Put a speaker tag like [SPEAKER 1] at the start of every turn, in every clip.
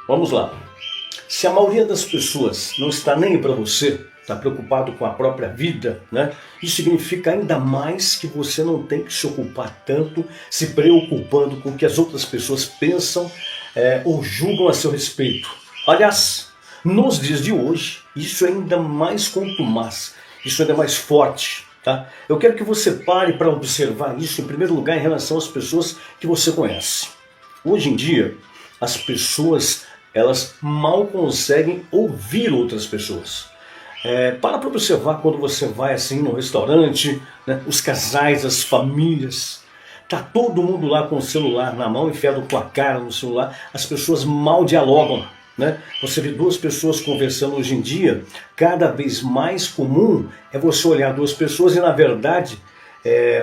[SPEAKER 1] Vamos lá. Se a maioria das pessoas não está nem para você, está preocupado com a própria vida, né? Isso significa ainda mais que você não tem que se ocupar tanto, se preocupando com o que as outras pessoas pensam ou julgam a seu respeito. Aliás, nos dias de hoje, isso é ainda mais contumaz, isso é ainda mais forte. Tá? Eu quero que você pare para observar isso, em primeiro lugar, em relação às pessoas que você conhece. Hoje em dia, as pessoas elas mal conseguem ouvir outras pessoas. Para observar quando você vai assim no restaurante, né, os casais, as famílias, tá todo mundo lá com o celular na mão, enfiado com a cara no celular, as pessoas mal dialogam. Né? Você vê duas pessoas conversando hoje em dia, cada vez mais comum é você olhar duas pessoas e na verdade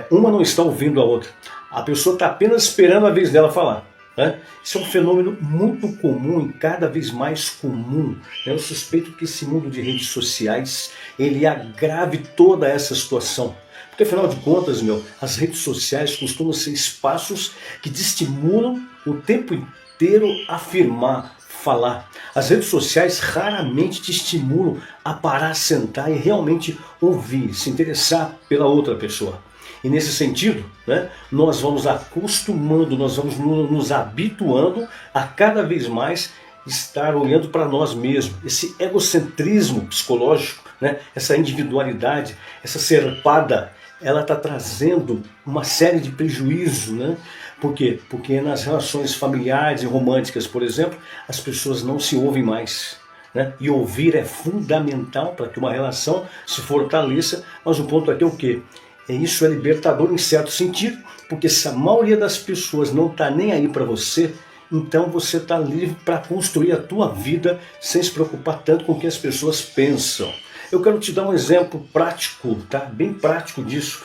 [SPEAKER 1] uma não está ouvindo a outra. A pessoa está apenas esperando a vez dela falar. Né? Isso é um fenômeno muito comum e cada vez mais comum. Eu suspeito que esse mundo de redes sociais ele agrave toda essa situação. Porque afinal de contas, as redes sociais costumam ser espaços que te estimulam o tempo inteiro a afirmar, falar. As redes sociais raramente te estimulam a parar, sentar e realmente ouvir, se interessar pela outra pessoa. E nesse sentido, né, nós vamos acostumando, nós vamos nos habituando a cada vez mais estar olhando para nós mesmos. Esse egocentrismo psicológico, né, essa individualidade, essa serpada, ela está trazendo uma série de prejuízos, né? Por quê? Porque nas relações familiares e românticas, por exemplo, as pessoas não se ouvem mais. Né? E ouvir é fundamental para que uma relação se fortaleça, mas o ponto aqui é o quê? Isso é libertador em certo sentido, porque se a maioria das pessoas não está nem aí para você, então você está livre para construir a tua vida sem se preocupar tanto com o que as pessoas pensam. Eu quero te dar um exemplo prático, tá? Bem prático disso.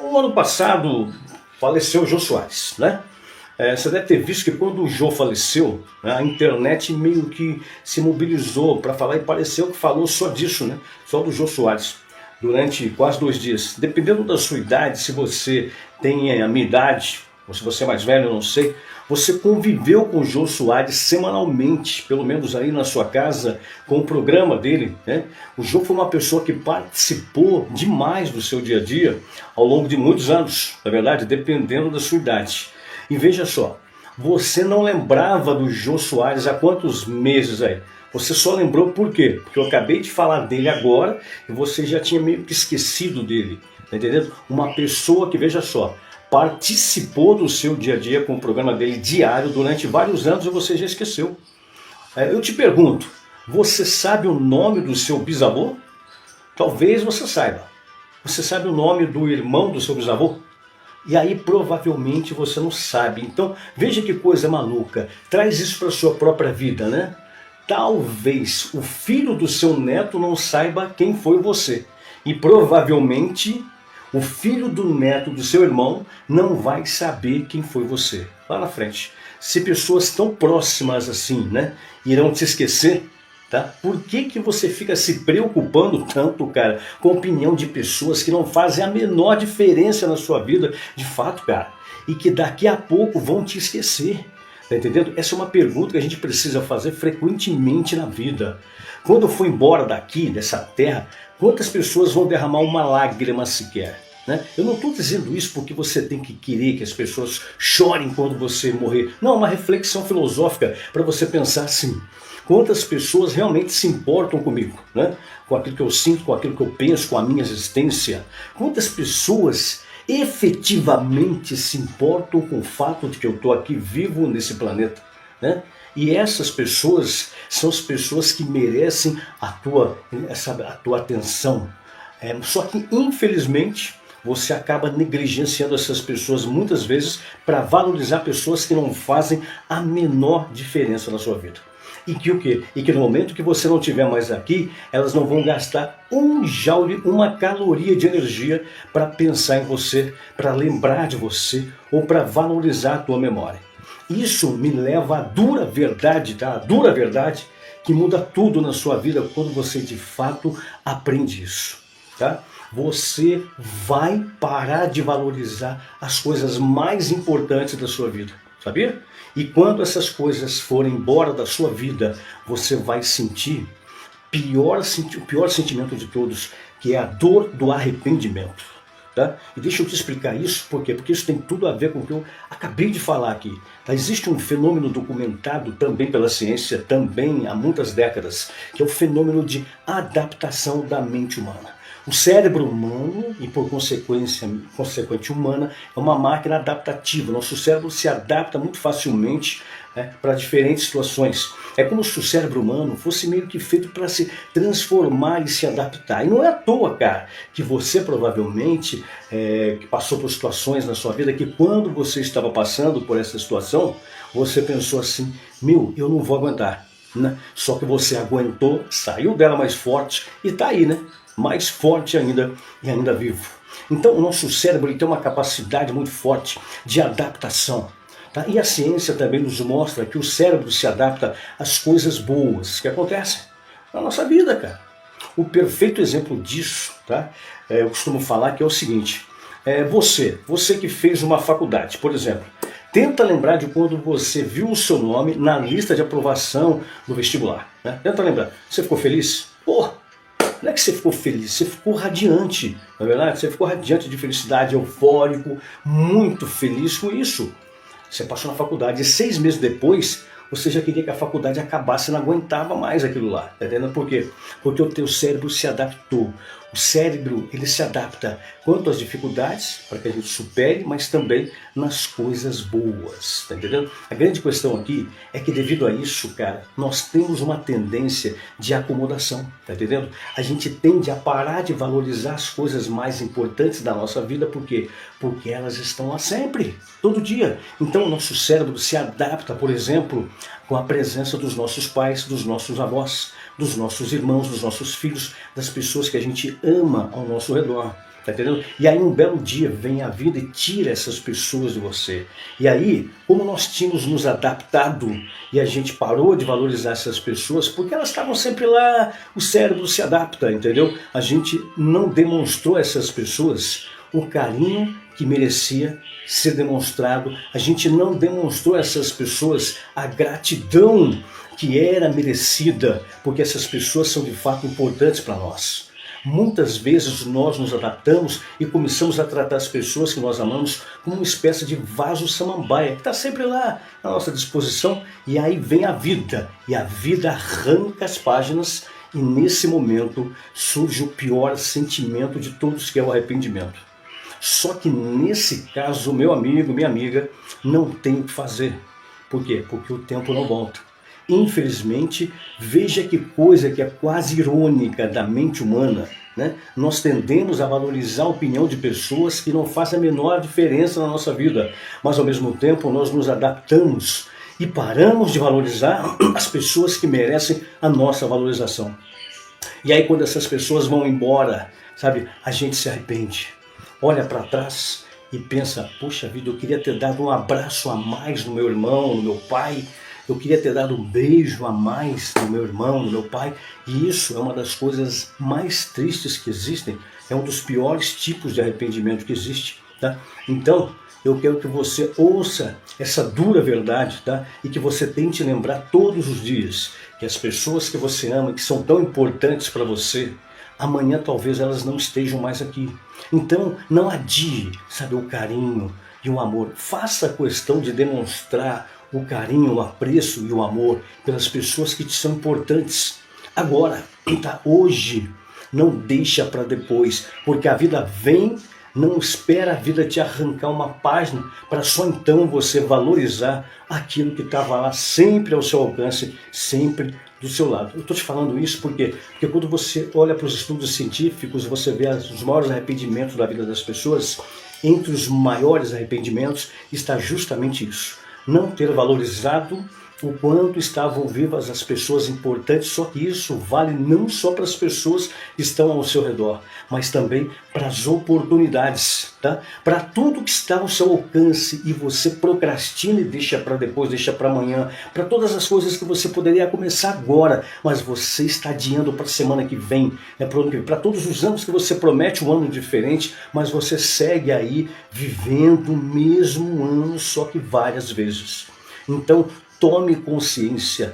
[SPEAKER 1] No ano passado faleceu o Jô Soares, né? Você deve ter visto que quando o Jô faleceu, né, a internet meio que se mobilizou para falar e pareceu que falou só disso, né? Só do Jô Soares, durante quase 2 dias. Dependendo da sua idade, se você tem a minha idade, ou se você é mais velho, eu não sei, você conviveu com o Jô Soares semanalmente, pelo menos aí na sua casa, com o programa dele. Né? O Jô foi uma pessoa que participou demais do seu dia a dia ao longo de muitos anos, na verdade, dependendo da sua idade. E veja só, você não lembrava do Jô Soares há quantos meses aí? Você só lembrou por quê? Porque eu acabei de falar dele agora e você já tinha meio que esquecido dele. Tá entendendo? Uma pessoa que, veja só, participou do seu dia a dia com o programa dele diário durante vários anos e você já esqueceu. Eu te pergunto, você sabe o nome do seu bisavô? Talvez você saiba. Você sabe o nome do irmão do seu bisavô? E aí provavelmente você não sabe. Então veja que coisa maluca. Traz isso para a sua própria vida, né? Talvez o filho do seu neto não saiba quem foi você. E provavelmente o filho do neto do seu irmão não vai saber quem foi você. Lá na frente. Se pessoas tão próximas assim, né, irão te esquecer, tá? Por que você fica se preocupando tanto, cara, com a opinião de pessoas que não fazem a menor diferença na sua vida, de fato, cara, e que daqui a pouco vão te esquecer? Tá entendendo? Essa é uma pergunta que a gente precisa fazer frequentemente na vida. Quando eu for embora daqui, dessa terra, quantas pessoas vão derramar uma lágrima sequer? Né? Eu não estou dizendo isso porque você tem que querer que as pessoas chorem quando você morrer. Não, é uma reflexão filosófica para você pensar assim. Quantas pessoas realmente se importam comigo? Né? Com aquilo que eu sinto, com aquilo que eu penso, com a minha existência? Quantas pessoas efetivamente se importam com o fato de que eu estou aqui vivo nesse planeta, né? E essas pessoas são as pessoas que merecem a tua atenção. Só que infelizmente você acaba negligenciando essas pessoas muitas vezes para valorizar pessoas que não fazem a menor diferença na sua vida. E que o quê? E que no momento que você não estiver mais aqui, elas não vão gastar um joule, uma caloria de energia para pensar em você, para lembrar de você ou para valorizar a tua memória. Isso me leva à dura verdade, tá? A dura verdade que muda tudo na sua vida quando você de fato aprende isso, tá? Você vai parar de valorizar as coisas mais importantes da sua vida. sabia? E quando essas coisas forem embora da sua vida, você vai sentir o pior sentimento de todos, que é a dor do arrependimento. Tá? E deixa eu te explicar isso, por quê? Porque isso tem tudo a ver com o que eu acabei de falar aqui. Tá? Existe um fenômeno documentado também pela ciência, também há muitas décadas, que é o fenômeno de adaptação da mente humana. O cérebro humano, e por consequente humana, é uma máquina adaptativa. Nosso cérebro se adapta muito facilmente para diferentes situações. É como se o cérebro humano fosse meio que feito para se transformar e se adaptar. E não é à toa, cara, que você provavelmente que passou por situações na sua vida que quando você estava passando por essa situação, você pensou assim, eu não vou aguentar. Né? Só que você aguentou, saiu dela mais forte e está aí, né? Mais forte ainda e ainda vivo. Então o nosso cérebro tem uma capacidade muito forte de adaptação. Tá? E a ciência também nos mostra que o cérebro se adapta às coisas boas que acontecem na nossa vida, cara. O perfeito exemplo disso, tá? Eu costumo falar que é o seguinte, você que fez uma faculdade, por exemplo, tenta lembrar de quando você viu o seu nome na lista de aprovação do vestibular. Né? Tenta lembrar. Você ficou feliz? Porra! Não é que você ficou feliz, você ficou radiante, não é verdade? Você ficou radiante de felicidade, eufórico, muito feliz com isso. Você passou na faculdade e 6 meses depois, você já queria que a faculdade acabasse, não aguentava mais aquilo lá. Tá entendendo por quê? Porque o teu cérebro se adaptou. O cérebro, ele se adapta quanto às dificuldades, para que a gente supere, mas também nas coisas boas, tá entendendo? A grande questão aqui é que devido a isso, cara, nós temos uma tendência de acomodação, tá entendendo? A gente tende a parar de valorizar as coisas mais importantes da nossa vida, por quê? Porque elas estão lá sempre, todo dia. Então o nosso cérebro se adapta, por exemplo, com a presença dos nossos pais, dos nossos avós, dos nossos irmãos, dos nossos filhos, das pessoas que a gente ama ao nosso redor. Tá entendendo? E aí um belo dia vem a vida e tira essas pessoas de você. E aí, como nós tínhamos nos adaptado e a gente parou de valorizar essas pessoas, porque elas estavam sempre lá, o cérebro se adapta, entendeu? A gente não demonstrou a essas pessoas o carinho que merecia ser demonstrado. A gente não demonstrou a essas pessoas a gratidão que era merecida, porque essas pessoas são de fato importantes para nós. Muitas vezes nós nos adaptamos e começamos a tratar as pessoas que nós amamos como uma espécie de vaso samambaia, que está sempre lá à nossa disposição, e aí vem a vida, e a vida arranca as páginas, e nesse momento surge o pior sentimento de todos, que é o arrependimento. Só que nesse caso, meu amigo, minha amiga, não tem o que fazer. Por quê? Porque o tempo não volta. Infelizmente, veja que coisa que é quase irônica da mente humana, né? Nós tendemos a valorizar a opinião de pessoas que não fazem a menor diferença na nossa vida, mas ao mesmo tempo nós nos adaptamos e paramos de valorizar as pessoas que merecem a nossa valorização. E aí quando essas pessoas vão embora, sabe, a gente se arrepende, olha para trás e pensa, poxa vida, eu queria ter dado um abraço a mais no meu irmão, no meu pai, eu queria ter dado um beijo a mais no meu irmão, no meu pai, e isso é uma das coisas mais tristes que existem, é um dos piores tipos de arrependimento que existe, tá? Então, eu quero que você ouça essa dura verdade, tá? E que você tente lembrar todos os dias que as pessoas que você ama, que são tão importantes para você, amanhã talvez elas não estejam mais aqui. Então, não adie, sabe, o carinho e o amor. Faça questão de demonstrar o carinho, o apreço e o amor pelas pessoas que te são importantes. Agora, tá? Hoje, não deixa para depois, porque a vida vem, não espera a vida te arrancar uma página para só então você valorizar aquilo que estava lá sempre ao seu alcance, sempre do seu lado. Eu estou te falando isso porque quando você olha para os estudos científicos, você vê os maiores arrependimentos da vida das pessoas, entre os maiores arrependimentos está justamente isso. Não ter valorizado o quanto estavam vivas as pessoas importantes, só que isso vale não só para as pessoas que estão ao seu redor, mas também para as oportunidades, tá? Para tudo que está ao seu alcance e você procrastina e deixa para depois, deixa para amanhã, para todas as coisas que você poderia começar agora, mas você está adiando para a semana que vem, para todos os anos que você promete um ano diferente, mas você segue aí vivendo o mesmo ano, só que várias vezes. Então, tome consciência